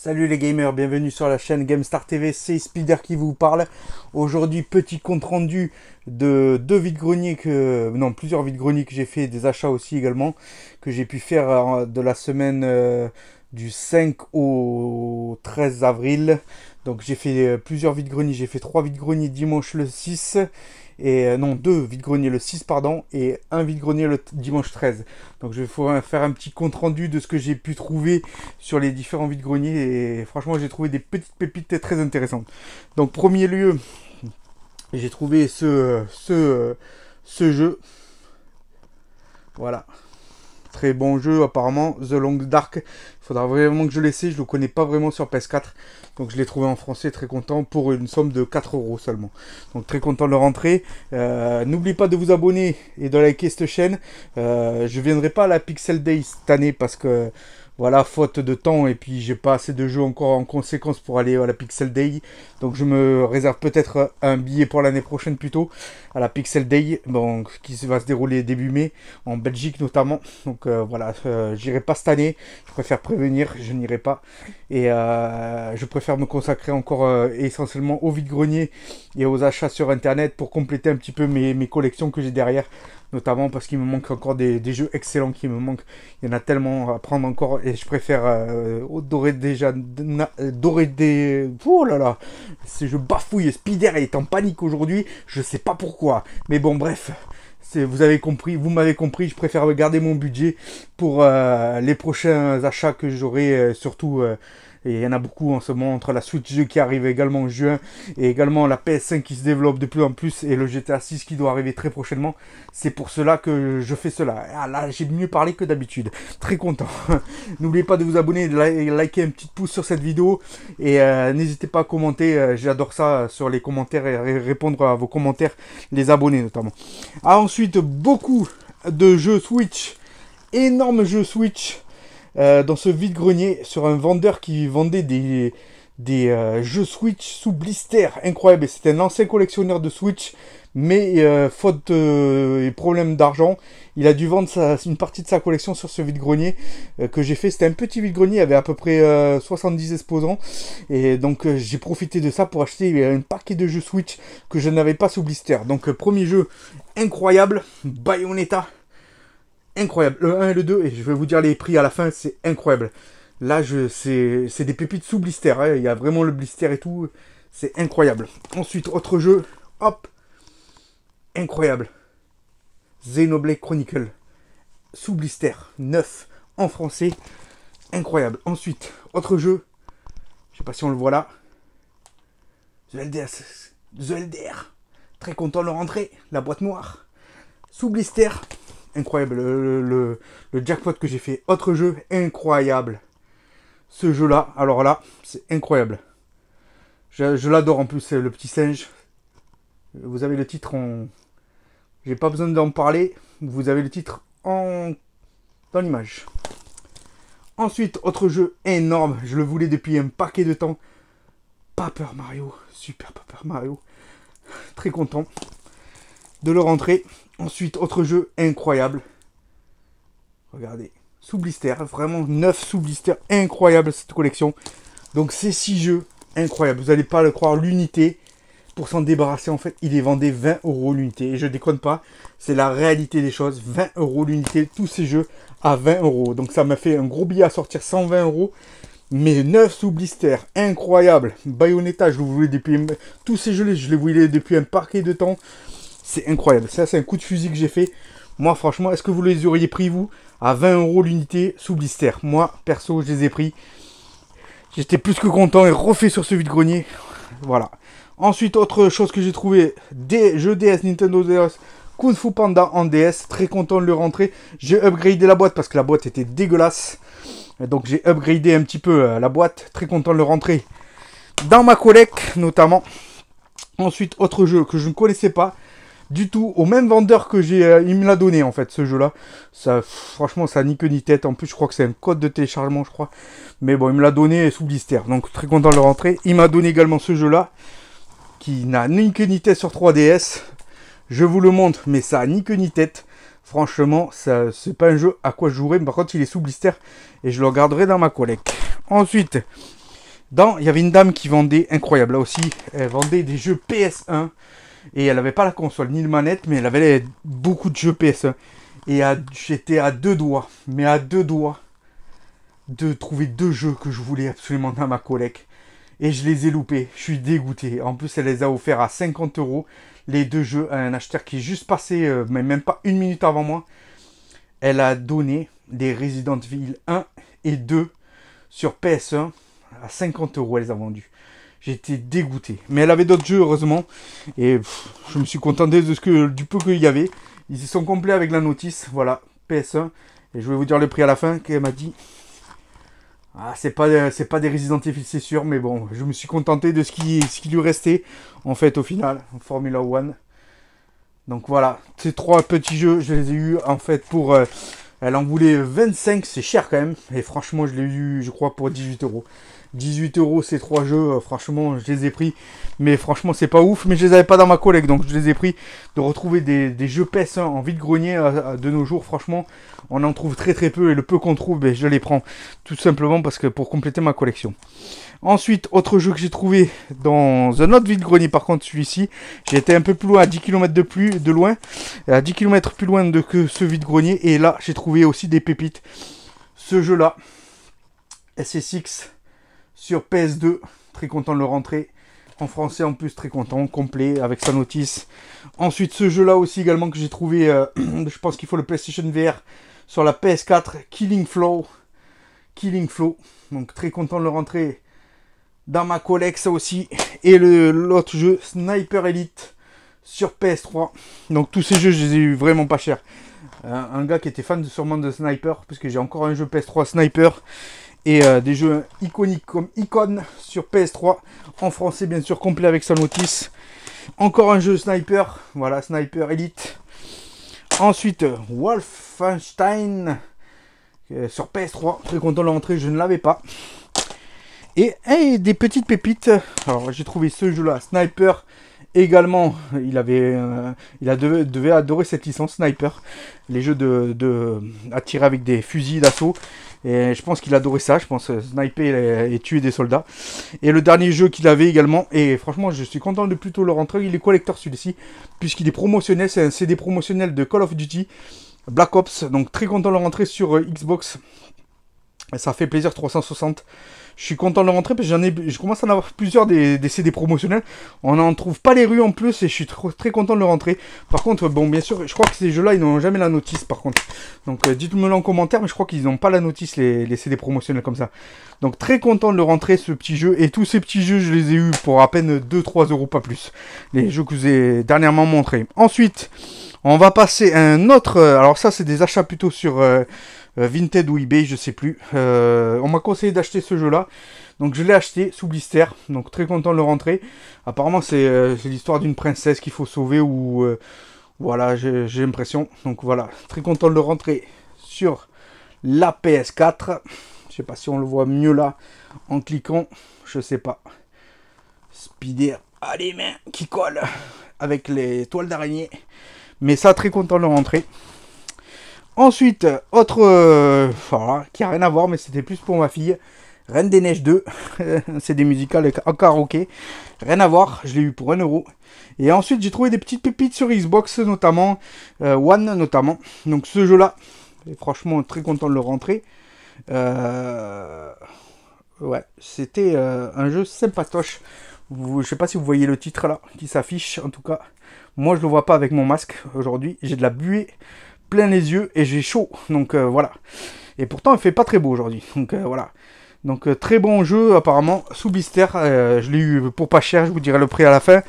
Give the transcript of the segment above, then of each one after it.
Salut les gamers, bienvenue sur la chaîne GameStar TV, c'est Spider qui vous parle. Aujourd'hui, petit compte rendu de plusieurs vides-greniers que j'ai fait, des achats aussi également, que j'ai pu faire de la semaine du 5 au 13 avril. Donc j'ai fait plusieurs vides-greniers, j'ai fait 3 vides-greniers dimanche le 6. Non, 2 vide-greniers le 6, pardon, et un vide-grenier le dimanche 13. Donc je vais faire un petit compte rendu de ce que j'ai pu trouver sur les différents vide-greniers. Et franchement, j'ai trouvé des petites pépites très intéressantes. Donc, premier lieu, j'ai trouvé ce jeu. Voilà. Très bon jeu apparemment, The Long Dark. Il faudra vraiment que je l'essaie, je ne le connais pas vraiment sur PS4. Donc je l'ai trouvé en français, très content, pour une somme de 4 € seulement. Donc très content de le rentrer. N'oubliez pas de vous abonner et de liker cette chaîne. Je viendrai pas à la Pixel Day cette année parce que voilà, faute de temps, et puis j'ai pas assez de jeux encore en conséquence pour aller à la Pixel Day. Donc je me réserve peut-être un billet pour l'année prochaine plutôt, à la Pixel Day, donc, qui va se dérouler début mai, en Belgique notamment. Donc voilà, j'irai pas cette année, je préfère prévenir, je n'irai pas. Et je préfère me consacrer encore essentiellement au vide-grenier et aux achats sur internet pour compléter un petit peu mes collections que j'ai derrière. Notamment parce qu'il me manque encore des jeux excellents qui me manquent. Il y en a tellement à prendre encore et je préfère dorer des... Oh là là, je bafouille, Spider est en panique aujourd'hui, je sais pas pourquoi. Mais bon, bref, vous avez compris, vous m'avez compris, je préfère garder mon budget pour les prochains achats que j'aurai, surtout... et il y en a beaucoup en ce moment, entre la Switch 2 qui arrive également en juin, et également la PS5 qui se développe de plus en plus, et le GTA 6 qui doit arriver très prochainement. C'est pour cela que je fais cela. Ah là, j'ai mieux parlé que d'habitude. Très content. N'oubliez pas de vous abonner, de liker un petit pouce sur cette vidéo, et n'hésitez pas à commenter. J'adore ça, sur les commentaires, et répondre à vos commentaires, les abonnés notamment. Ah, ensuite, beaucoup de jeux Switch, énormes jeux Switch, dans ce vide-grenier, sur un vendeur qui vendait des jeux Switch sous blister, incroyable. Et c'était un ancien collectionneur de Switch, mais faute et problème d'argent, il a dû vendre une partie de sa collection sur ce vide-grenier que j'ai fait. C'était un petit vide-grenier, il y avait à peu près 70 exposants, et donc j'ai profité de ça pour acheter un paquet de jeux Switch que je n'avais pas sous blister. Donc premier jeu incroyable, Bayonetta. Incroyable, le 1 et le 2, et je vais vous dire les prix à la fin, c'est incroyable. Là, c'est des pépites sous blister, hein. Il y a vraiment le blister et tout, c'est incroyable. Ensuite, autre jeu, hop, incroyable. Xenoblade Chronicle, sous blister, neuf, en français, incroyable. Ensuite, autre jeu, je sais pas si on le voit là, The LDR, très content de le rentrer, la boîte noire, sous blister. Incroyable, le jackpot que j'ai fait. Autre jeu, incroyable. Ce jeu-là, alors là, c'est incroyable. Je l'adore en plus, c'est le petit singe. Vous avez le titre en... J'ai pas besoin d'en parler. Vous avez le titre dans l'image. Ensuite, autre jeu énorme. Je le voulais depuis un paquet de temps. Paper Mario. Super Paper Mario. Très content de le rentrer. Ensuite, autre jeu incroyable. Regardez, sous blister, vraiment neuf sous blister, incroyable cette collection. Donc ces 6 jeux, incroyables. Vous n'allez pas le croire, l'unité, pour s'en débarrasser, en fait, il est vendu 20 € l'unité. Et je déconne pas, c'est la réalité des choses. 20 € l'unité, tous ces jeux à 20 €. Donc ça m'a fait un gros billet à sortir, 120 €. Mais 9 sous blister, incroyable. Bayonetta, je le voulais depuis... Tous ces jeux, je les voulais depuis un paquet de temps. C'est incroyable. Ça, c'est un coup de fusil que j'ai fait. Moi, franchement, est-ce que vous les auriez pris, vous, à 20 € l'unité sous blister? Moi, perso, je les ai pris. J'étais plus que content et refait sur ce vide-grenier. Voilà. Ensuite, autre chose que j'ai trouvé, des jeux DS, Nintendo DS, Kung Fu Panda en DS. Très content de le rentrer. J'ai upgradé la boîte parce que la boîte était dégueulasse. Donc, j'ai upgradé un petit peu la boîte. Très content de le rentrer dans ma collecte, notamment. Ensuite, autre jeu que je ne connaissais pas du tout, au même vendeur que il me l'a donné en fait, ce jeu là. Ça, franchement, ça n'a ni queue ni tête. En plus, je crois que c'est un code de téléchargement, je crois. Mais bon, il me l'a donné sous blister, donc très content de le rentrer. Il m'a donné également ce jeu là, qui n'a ni queue ni tête sur 3DS. Je vous le montre, mais ça a ni queue ni tête. Franchement, ça, c'est pas un jeu à quoi je jouerai. Par contre, il est sous blister et je le garderai dans ma collecte. Ensuite, Il y avait une dame qui vendait, incroyable là aussi, elle vendait des jeux PS1. Et elle n'avait pas la console ni le manette, mais elle avait beaucoup de jeux PS1. Et j'étais à 2 doigts, mais à 2 doigts, de trouver 2 jeux que je voulais absolument dans ma collecte. Et je les ai loupés, je suis dégoûté. En plus, elle les a offerts à 50 €, les 2 jeux, à un acheteur qui est juste passé, mais même pas une minute avant moi. Elle a donné des Resident Evil 1 et 2 sur PS1 à 50 €, elle les a vendus. J'étais dégoûté. Mais elle avait d'autres jeux, heureusement. Et je me suis contenté du peu qu'il y avait. Ils y sont complets avec la notice. Voilà, PS1. Et je vais vous dire le prix à la fin, qu'elle m'a dit. Ah, c'est pas des Resident Evil, c'est sûr. Mais bon, je me suis contenté de ce qui lui restait. En fait, au final, en Formula One. Donc voilà, ces 3 petits jeux, je les ai eus en fait pour... elle en voulait 25, c'est cher quand même. Et franchement, je l'ai eu, je crois, pour 18 €. 18 € ces 3 jeux, franchement, je les ai pris. Mais franchement, c'est pas ouf. Mais je les avais pas dans ma collecte, donc je les ai pris. De retrouver des jeux PS1 en vide-grenier de nos jours, franchement, on en trouve très très peu. Et le peu qu'on trouve, ben, je les prends. Tout simplement parce que pour compléter ma collection. Ensuite, autre jeu que j'ai trouvé dans un autre vide-grenier, par contre celui-ci, j'ai été un peu plus loin, à 10 km de loin, à 10 km plus loin que ce vide-grenier, et là j'ai trouvé aussi des pépites. Ce jeu-là, SSX sur PS2, très content de le rentrer, en français en plus, très content, complet, avec sa notice. Ensuite, ce jeu-là aussi également que j'ai trouvé, je pense qu'il faut le PlayStation VR, sur la PS4, Killing Flow, donc très content de le rentrer dans ma collecte, ça aussi. Et l'autre jeu, Sniper Elite, sur PS3. Donc tous ces jeux, je les ai eu vraiment pas cher. Un gars qui était fan sûrement de Sniper, parce que j'ai encore un jeu PS3 Sniper. Et des jeux iconiques comme Icon sur PS3. En français, bien sûr, complet avec sa notice. Encore un jeu Sniper. Voilà, Sniper Elite. Ensuite, Wolfenstein sur PS3. Très content de l'entrée, je ne l'avais pas. Et des petites pépites. Alors j'ai trouvé ce jeu-là, Sniper. Également, il devait adorer cette licence Sniper. Les jeux à tirer avec des fusils d'assaut. Et je pense qu'il adorait ça. Je pense sniper et tuer des soldats. Et le dernier jeu qu'il avait également. Et franchement, je suis content de plutôt le rentrer. Il est collector celui-ci. Puisqu'il est promotionnel. C'est un CD promotionnel de Call of Duty Black Ops. Donc très content de le rentrer sur Xbox. Et ça fait plaisir 360. Je suis content de le rentrer parce que je commence à en avoir plusieurs des CD promotionnels. On n'en trouve pas les rues en plus et je suis très content de le rentrer. Par contre, bon, bien sûr, je crois que ces jeux-là, ils n'ont jamais la notice par contre. Donc dites-moi en commentaire, mais je crois qu'ils n'ont pas la notice, les CD promotionnels comme ça. Donc très content de le rentrer, ce petit jeu. Et tous ces petits jeux, je les ai eus pour à peine 2-3 €, pas plus. Les jeux que je vous ai dernièrement montrés. Ensuite, on va passer à un autre... alors ça, c'est des achats plutôt sur... Vinted ou eBay, je sais plus. On m'a conseillé d'acheter ce jeu-là. Donc je l'ai acheté sous blister. Donc très content de le rentrer. Apparemment c'est l'histoire d'une princesse qu'il faut sauver ou... voilà, j'ai l'impression. Donc voilà, très content de le rentrer sur la PS4. Je sais pas si on le voit mieux là en cliquant. Je sais pas. Spider a les mains qui collent avec les toiles d'araignée. Mais ça, très content de le rentrer. Ensuite, autre, voilà, qui n'a rien à voir, mais c'était plus pour ma fille. Reine des Neiges 2. C'est des musicales en karaoké. Rien à voir, je l'ai eu pour 1 €. Et ensuite, j'ai trouvé des petites pépites sur Xbox, notamment. One, notamment. Donc ce jeu-là, franchement, très content de le rentrer. Ouais, c'était un jeu sympatoche. Je sais pas si vous voyez le titre là, qui s'affiche. En tout cas, moi, je le vois pas avec mon masque aujourd'hui. J'ai de la buée plein les yeux et j'ai chaud, donc voilà. Et pourtant il fait pas très beau aujourd'hui, donc voilà. Donc très bon jeu apparemment sous blister. Je l'ai eu pour pas cher, je vous dirai le prix à la fin.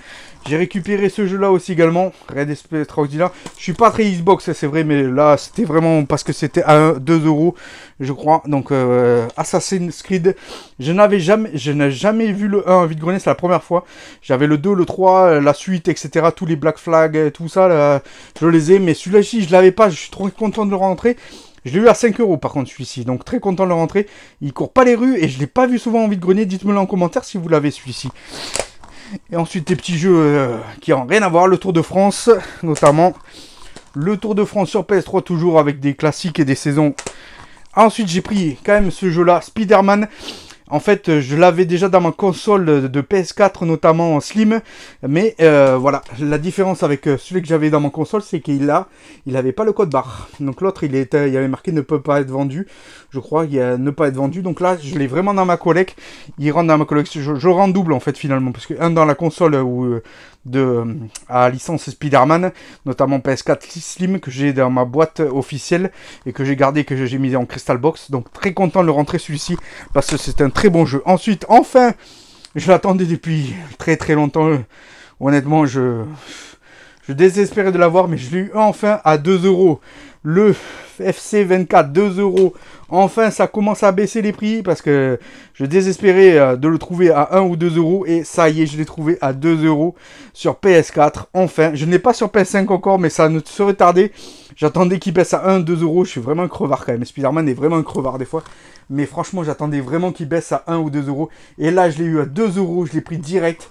J'ai récupéré ce jeu là aussi également, Red Extraordinaire. Je suis pas très Xbox, c'est vrai, mais là c'était vraiment parce que c'était à 2 € je crois. Donc Assassin's Creed, je n'ai jamais vu le 1 en vide-grenier, c'est la première fois. J'avais le 2, le 3, la suite, etc. Tous les Black Flag, tout ça, là, je les ai. Mais celui-là ci, je l'avais pas, je suis trop content de le rentrer. Je l'ai eu à 5 € par contre celui-ci, donc très content de le rentrer. Il court pas les rues et je l'ai pas vu souvent en vide-grenier. Dites-moi en commentaire si vous l'avez celui-ci. Et ensuite des petits jeux qui n'ont rien à voir, le Tour de France notamment. Le Tour de France sur PS3 toujours avec des classiques et des saisons. Ensuite j'ai pris quand même ce jeu-là, Spider-Man. En fait, je l'avais déjà dans ma console de PS4, notamment en Slim. Mais voilà, la différence avec celui que j'avais dans ma console, c'est qu'il avait pas le code barre. Donc l'autre, il y avait marqué ne peut pas être vendu. Je crois qu'il y a ne pas être vendu. Donc là, je l'ai vraiment dans ma collecte. Il rentre dans ma collection. Je rends double en fait finalement. Parce que un dans la console à licence Spider-Man, notamment PS4 Slim, que j'ai dans ma boîte officielle et que j'ai gardé, que j'ai mis en Crystal Box. Donc très content de le rentrer celui-ci parce que c'est un très bon jeu. Ensuite, enfin, je l'attendais depuis très très longtemps. Honnêtement, je désespérais de l'avoir, mais je l'ai eu enfin à 2 euros. Le FC24, 2 euros. Enfin, ça commence à baisser les prix parce que je désespérais de le trouver à 1 ou 2 euros. Et ça y est, je l'ai trouvé à 2 euros sur PS4. Enfin, je ne l'ai pas sur PS5 encore, mais ça ne serait tardé. J'attendais qu'il baisse à 1, 2 euros. Je suis vraiment un crevard quand même. Spider-Man est vraiment un crevard des fois. Mais franchement, j'attendais vraiment qu'il baisse à 1 ou 2 euros. Et là, je l'ai eu à 2 euros. Je l'ai pris direct.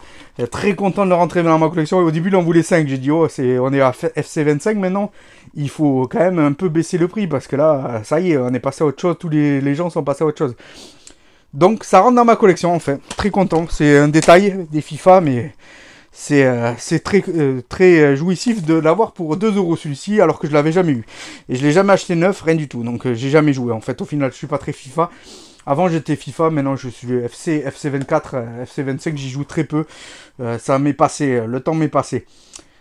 Très content de le rentrer dans ma collection. Et au début, il en voulait 5. J'ai dit, oh, on est à FC25 maintenant. Il faut quand même un peu baisser le prix. Parce que là, ça y est, on est passé à autre chose. Tous les gens sont passés à autre chose. Donc, ça rentre dans ma collection, enfin. Très content. C'est un détail des FIFA, mais c'est très jouissif de l'avoir pour 2 euros celui-ci, alors que je l'avais jamais eu. Et je l'ai jamais acheté neuf, rien du tout. Donc, j'ai jamais joué. En fait, au final, je suis pas très FIFA. Avant, j'étais FIFA, maintenant, je suis FC24, FC25, j'y joue très peu. Ça m'est passé, le temps m'est passé.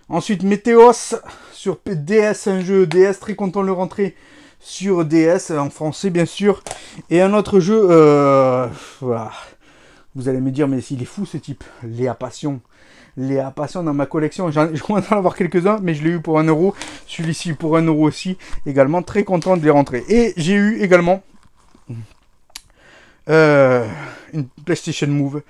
Ensuite, Météos sur DS, un jeu DS, très content de le rentrer sur DS, en français bien sûr. Et un autre jeu, voilà. Vous allez me dire, mais il est fou ce type. Léa Passion dans ma collection. Je commence à en avoir quelques-uns, mais je l'ai eu pour 1 euro. Celui-ci pour 1 euro aussi. Également, très content de les rentrer. Et j'ai eu également une PlayStation Move.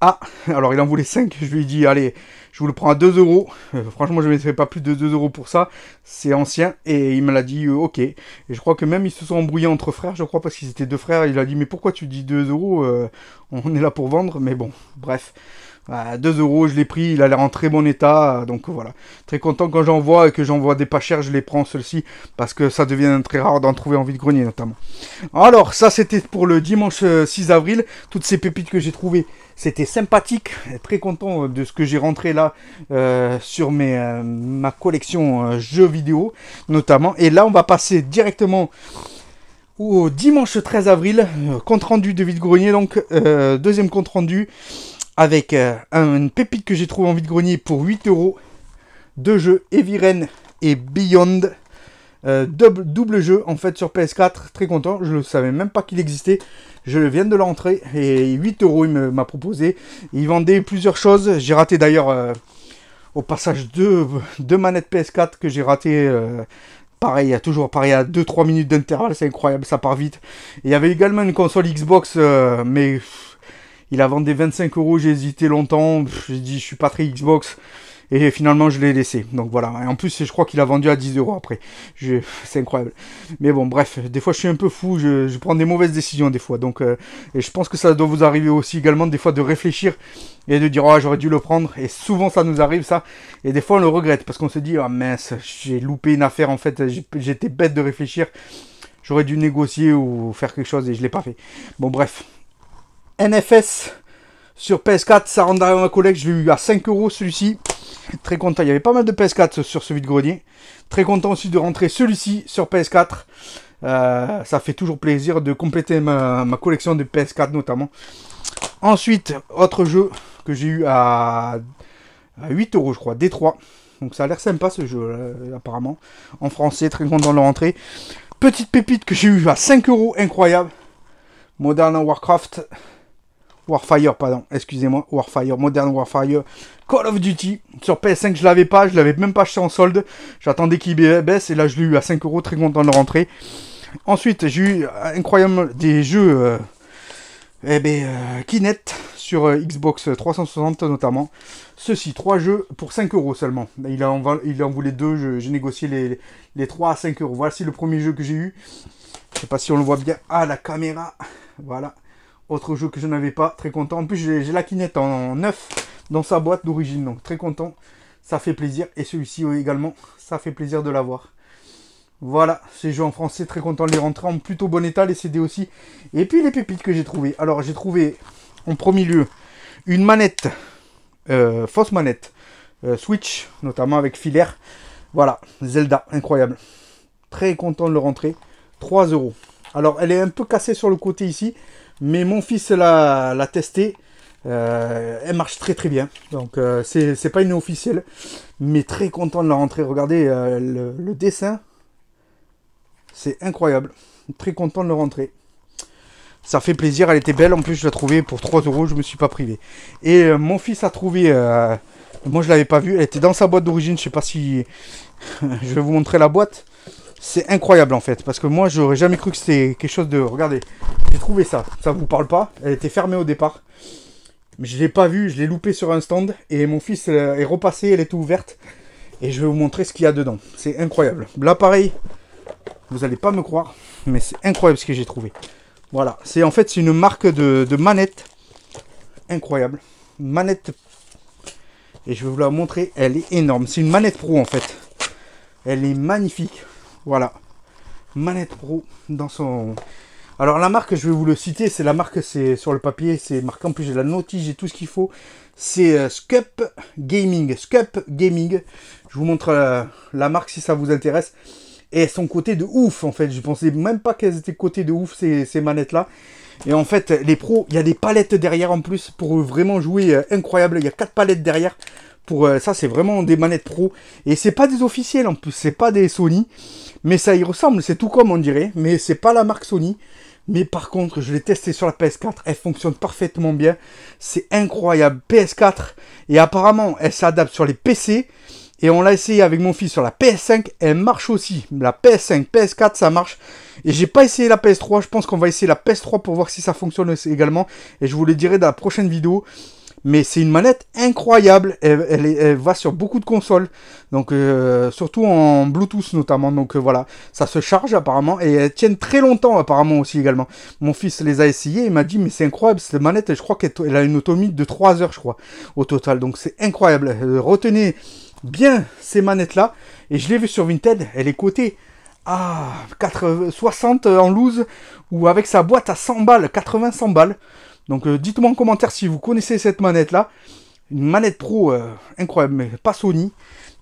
Ah, alors il en voulait 5. Je lui ai dit, allez, je vous le prends à 2 euros. Franchement, je ne mettrai pas plus de 2 euros pour ça. C'est ancien. Et il me l'a dit, ok. Et je crois que même ils se sont embrouillés entre frères, je crois, parce qu'ils étaient deux frères. Il a dit, mais pourquoi tu dis 2 euros on est là pour vendre. Mais bon, bref. 2 euros, je l'ai pris, il a l'air en très bon état, donc voilà. Très content quand j'en vois et que j'en vois des pas chers, je les prends ceux-ci, parce que ça devient très rare d'en trouver en vide-grenier notamment. Alors, ça c'était pour le dimanche 6 avril, toutes ces pépites que j'ai trouvées, c'était sympathique, très content de ce que j'ai rentré là sur ma collection jeux vidéo notamment. Et là, on va passer directement au dimanche 13 avril, compte rendu de vide-grenier, donc deuxième compte rendu, avec une pépite que j'ai trouvé en vide-grenier pour 8 euros. Deux jeux, Eviren et Beyond. Double jeu en fait sur PS4. Très content. Je ne savais même pas qu'il existait. Je viens de l'entrer. Et 8 euros il m'a proposé. Il vendait plusieurs choses. J'ai raté d'ailleurs au passage deux manettes PS4 que j'ai raté. Pareil, toujours pareil à 2-3 minutes d'intervalle. C'est incroyable, ça part vite. Et il y avait également une console Xbox. Mais... il a vendu 25 euros, j'ai hésité longtemps, j'ai dit je suis pas très Xbox, et finalement je l'ai laissé. Donc voilà, et en plus je crois qu'il a vendu à 10 euros après, c'est incroyable. Mais bon bref, des fois je suis un peu fou, je prends des mauvaises décisions des fois, donc et je pense que ça doit vous arriver aussi également des fois de réfléchir et de dire oh j'aurais dû le prendre, et souvent ça nous arrive ça, et des fois on le regrette parce qu'on se dit ah oh, mince, j'ai loupé une affaire en fait, j'étais bête de réfléchir, j'aurais dû négocier ou faire quelque chose et je l'ai pas fait. Bon bref. NFS sur PS4, ça rentre dans ma collecte, je l'ai eu à 5 euros celui-ci. Très content, il y avait pas mal de PS4 sur ce vide-grenier. Très content aussi de rentrer celui-ci sur PS4. Ça fait toujours plaisir de compléter ma collection de PS4 notamment. Ensuite, autre jeu que j'ai eu à 8 euros je crois, D3. Donc ça a l'air sympa ce jeu apparemment. En français, très content de le rentrer. Petite pépite que j'ai eu à 5 euros, incroyable. Modern Warcraft. Warfire, pardon, excusez-moi, Warfire, Modern Warfire, Call of Duty. Sur PS5, je l'avais même pas acheté en solde. J'attendais qu'il baisse et là, je l'ai eu à 5 euros, très content de le rentrer. Ensuite, j'ai eu incroyable des jeux Kinect sur Xbox 360 notamment. Ceux-ci, 3 jeux pour 5 euros seulement. Il en voulait 2, j'ai négocié les 3 à 5 euros. Voici le premier jeu que j'ai eu. Je sais pas si on le voit bien à la caméra. Voilà. Autre jeu que je n'avais pas, très content. En plus, j'ai la Kinect en neuf dans sa boîte d'origine, donc très content. Ça fait plaisir. Et celui-ci également, ça fait plaisir de l'avoir. Voilà, ces jeux en français, très content de les rentrer en plutôt bon état, les CD aussi. Et puis les pépites que j'ai trouvées. Alors j'ai trouvé en premier lieu une manette, fausse manette, Switch, notamment avec filaire. Voilà, Zelda, incroyable. Très content de le rentrer. 3 euros. Alors elle est un peu cassée sur le côté ici, mais mon fils l'a testé. Elle marche très très bien. Donc c'est pas une officielle, mais très content de la rentrer. Regardez le dessin. C'est incroyable. Très content de le rentrer. Ça fait plaisir. Elle était belle. En plus, je l'ai trouvée pour 3 euros. Je me suis pas privé. Et mon fils a trouvé... moi, je l'avais pas vue. Elle était dans sa boîte d'origine. Je sais pas si... je vais vous montrer la boîte. C'est incroyable, en fait. Parce que moi, j'aurais jamais cru que c'était quelque chose de... Regardez. J'ai trouvé ça. Ça vous parle pas. Elle était fermée au départ. Mais je l'ai pas vue. Je l'ai loupée sur un stand. Et mon fils est repassé. Elle était ouverte. Et je vais vous montrer ce qu'il y a dedans. C'est incroyable. Là, pareil... Vous n'allez pas me croire, mais c'est incroyable ce que j'ai trouvé. Voilà, c'est en fait c'est une marque de manette. Incroyable. Manette. Et je vais vous la montrer, elle est énorme. C'est une manette pro en fait. Elle est magnifique. Voilà. Manette pro dans son... Alors la marque, je vais vous le citer, c'est la marque, c'est sur le papier, c'est marqué en plus, j'ai la notice, j'ai tout ce qu'il faut. C'est Scup Gaming. Scup Gaming. Je vous montre la marque si ça vous intéresse. Et elles sont cotées de ouf, en fait. Je pensais même pas qu'elles étaient cotées de ouf, ces manettes-là. Et en fait, les pros, il y a des palettes derrière en plus pour vraiment jouer incroyable. Il y a 4 palettes derrière. Pour ça, c'est vraiment des manettes pro. Et c'est pas des officiels en plus, c'est pas des Sony. Mais ça y ressemble, c'est tout comme on dirait. Mais c'est pas la marque Sony. Mais par contre, je l'ai testé sur la PS4. Elle fonctionne parfaitement bien. C'est incroyable. PS4. Et apparemment, elle s'adapte sur les PC. Et on l'a essayé avec mon fils sur la PS5, elle marche aussi. La PS5, PS4, ça marche. Et j'ai pas essayé la PS3, je pense qu'on va essayer la PS3 pour voir si ça fonctionne également. Et je vous le dirai dans la prochaine vidéo. Mais c'est une manette incroyable, elle va sur beaucoup de consoles. Donc surtout en Bluetooth notamment. Donc voilà, ça se charge apparemment. Et elles tiennent très longtemps apparemment aussi également. Mon fils les a essayées, il m'a dit mais c'est incroyable cette manette. Je crois qu'elle a une autonomie de 3 heures je crois au total. Donc c'est incroyable. Retenez bien ces manettes là, et je l'ai vu sur Vinted, elle est cotée à 60 en loose, ou avec sa boîte à 100 balles, 80-100 balles. Donc dites-moi en commentaire si vous connaissez cette manette là, une manette pro incroyable, mais pas Sony.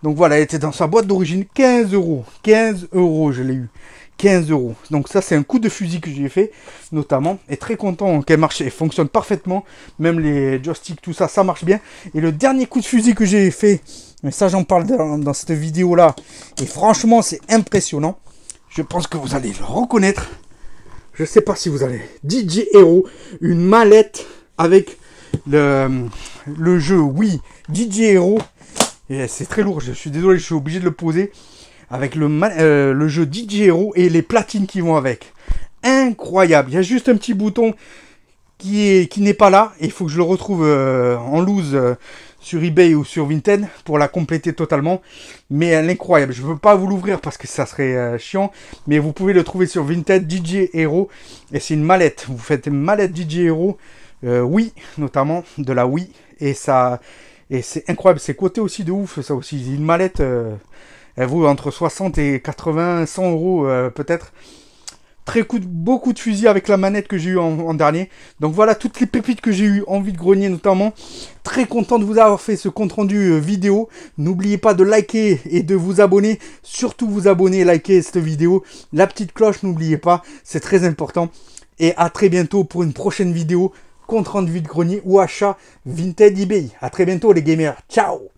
Donc voilà, elle était dans sa boîte d'origine, 15 euros, 15 euros je l'ai eu, 15 euros. Donc ça c'est un coup de fusil que j'ai fait notamment, et très content qu'elle marche, elle fonctionne parfaitement, même les joysticks, tout ça, ça marche bien. Et le dernier coup de fusil que j'ai fait, mais ça j'en parle dans cette vidéo là, et franchement c'est impressionnant, je pense que vous allez le reconnaître, je sais pas si vous allez, DJ Hero, une mallette avec le jeu, oui, DJ Hero, et c'est très lourd, je suis désolé, je suis obligé de le poser, avec le jeu DJ Hero et les platines qui vont avec. Incroyable, il y a juste un petit bouton qui n'est pas là, et il faut que je le retrouve en loose sur eBay ou sur Vinted pour la compléter totalement. Mais elle est incroyable, je ne veux pas vous l'ouvrir parce que ça serait chiant, mais vous pouvez le trouver sur Vinted, DJ Hero, et c'est une mallette. Vous faites une mallette DJ Hero, Wii notamment, de la Wii, et ça, et c'est incroyable, c'est coté aussi de ouf, ça aussi. Une mallette, elle vaut entre 60 et 80, 100 euros peut-être. Beaucoup de fusils avec la manette que j'ai eu en dernier. Donc voilà toutes les pépites que j'ai eu en vide-grenier notamment. Très content de vous avoir fait ce compte rendu vidéo. N'oubliez pas de liker et de vous abonner. Surtout vous abonner et liker cette vidéo. La petite cloche, n'oubliez pas, c'est très important. Et à très bientôt pour une prochaine vidéo. Compte rendu vide-grenier ou achat Vinted eBay. À très bientôt les gamers. Ciao!